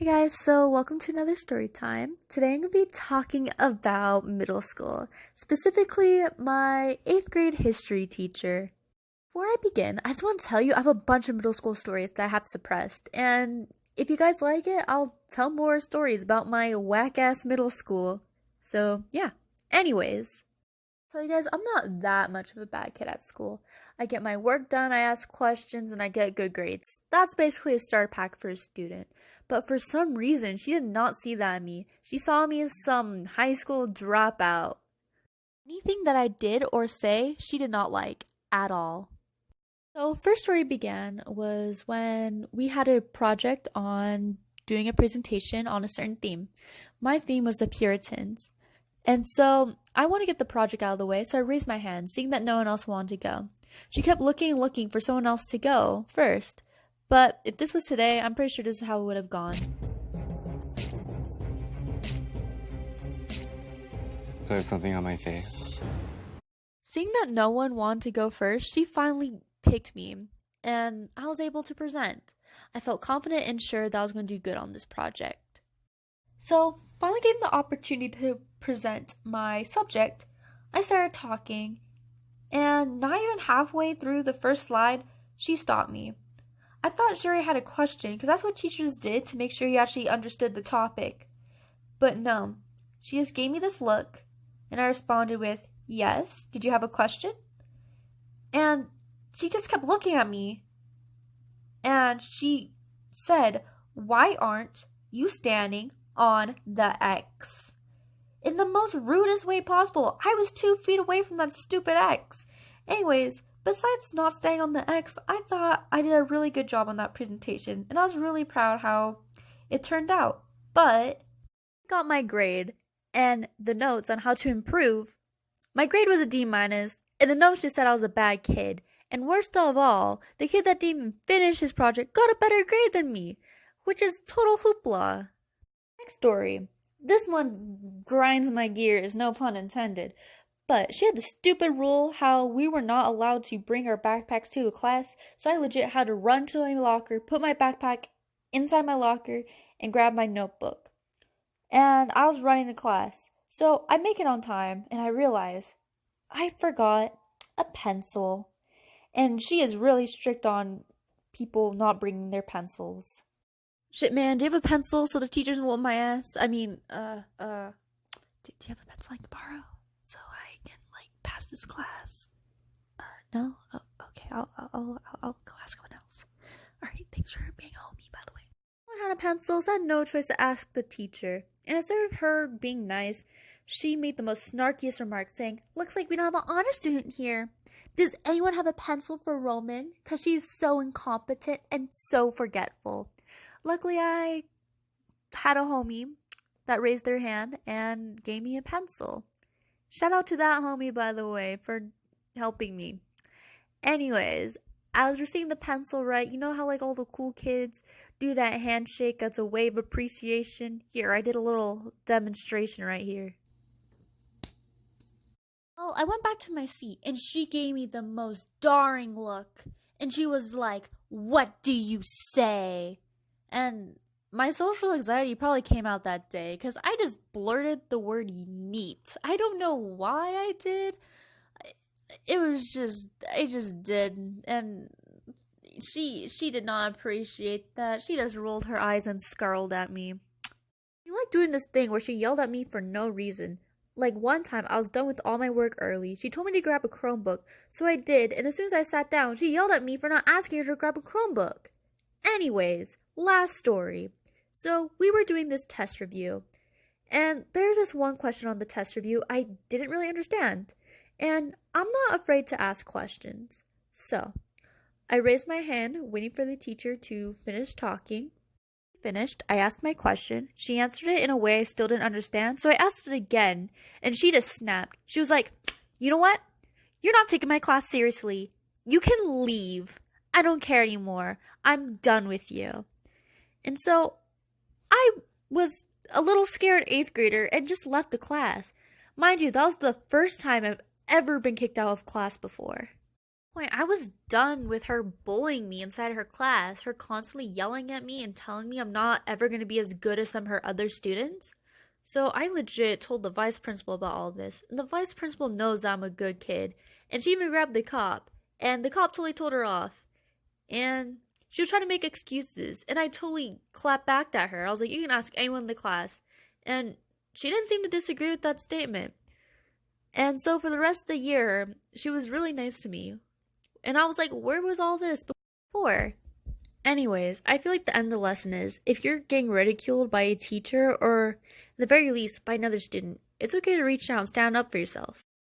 Hey guys, so welcome to another story time. Today I'm going to be talking about middle school, specifically my 8th grade history teacher. Before I begin, I just want to tell you I have a bunch of middle school stories that I have suppressed, and if you guys like it, I'll tell more stories about my whack-ass middle school. So, yeah. Anyways, tell you guys, I'm not that much of a bad kid at school. I get my work done, I ask questions, and I get good grades. That's basically a starter pack for a student. But for some reason, she did not see that in me. She saw me as some high school dropout. Anything that I did or say, she did not like at all. So, first story began was when we had a project on doing a presentation on a certain theme. My theme was the Puritans. And so I want to get the project out of the way, so I raised my hand, seeing that no one else wanted to go. She kept looking for someone else to go first. But if this was today, I'm pretty sure this is how it would have gone. So there's something on my face. Seeing that no one wanted to go first, she finally picked me, and I was able to present. I felt confident and sure that I was going to do good on this project. So, finally gave the opportunity to present my subject. I started talking, and not even halfway through the first slide, she stopped me. I thought she already had a question, because that's what teachers did to make sure you actually understood the topic. But no, she just gave me this look, and I responded with, "Yes, did you have a question?" And she just kept looking at me, and she said, "Why aren't you standing on the X?" In the most rudest way possible. I was 2 feet away from that stupid X. Anyways, besides not staying on the X, I thought I did a really good job on that presentation, and I was really proud how it turned out. But I got my grade and the notes on how to improve. My grade was a D minus, and the notes just said I was a bad kid. And worst of all, the kid that didn't even finish his project got a better grade than me, which is total hoopla. Next story. This one grinds my gears, no pun intended. But she had the stupid rule how we were not allowed to bring our backpacks to the class, so I legit had to run to my locker, put my backpack inside my locker, and grab my notebook. And I was running to class. So I make it on time, and I realize I forgot a pencil. And she is really strict on people not bringing their pencils. Shit, man, do you have a pencil so the teachers won't my ass? I mean, do you have a pencil I can borrow so I can, pass this class? No? Oh, okay, I'll go ask someone else. Alright, thanks for being a homie, by the way. No one had a pencil, so I had no choice to ask the teacher. And instead of her being nice, she made the most snarkiest remark, saying, "Looks like we don't have an honor student here. Does anyone have a pencil for Roman? Because she's so incompetent and so forgetful." Luckily, I had a homie that raised their hand and gave me a pencil. Shout out to that homie, by the way, for helping me. Anyways, I was receiving the pencil right. You know how all the cool kids do that handshake as a wave of appreciation? Here, I did a little demonstration right here. Well, I went back to my seat, and she gave me the most daring look. And she was like, "What do you say?" And my social anxiety probably came out that day, because I just blurted the word neat. I don't know why I did. I just did. And she did not appreciate that. She just rolled her eyes and scowled at me. She liked doing this thing where she yelled at me for no reason. One time, I was done with all my work early. She told me to grab a Chromebook, so I did, and as soon as I sat down, she yelled at me for not asking her to grab a Chromebook. Anyways, last story. So, we were doing this test review, and there's this one question on the test review I didn't really understand, and I'm not afraid to ask questions. So, I raised my hand, waiting for the teacher to finish talking. Finished, I asked my question. She answered it in a way I still didn't understand, so I asked it again, and she just snapped. She was like, "You know what? You're not taking my class seriously. You can leave. I don't care anymore. I'm done with you." And so I was a little scared 8th grader and just left the class. Mind you, that was the first time I've ever been kicked out of class before. Point, I was done with her bullying me inside her class, her constantly yelling at me and telling me I'm not ever going to be as good as some of her other students. So I legit told the vice principal about all this, and the vice principal knows I'm a good kid, and she even grabbed the cop, and the cop totally told her off, and she was trying to make excuses, and I totally clapped back at her. I was like, you can ask anyone in the class, and she didn't seem to disagree with that statement. And so for the rest of the year, she was really nice to me. And I was like, where was all this before? Anyways, I feel like the end of the lesson is, if you're getting ridiculed by a teacher or at the very least by another student, it's okay to reach out and stand up for yourself.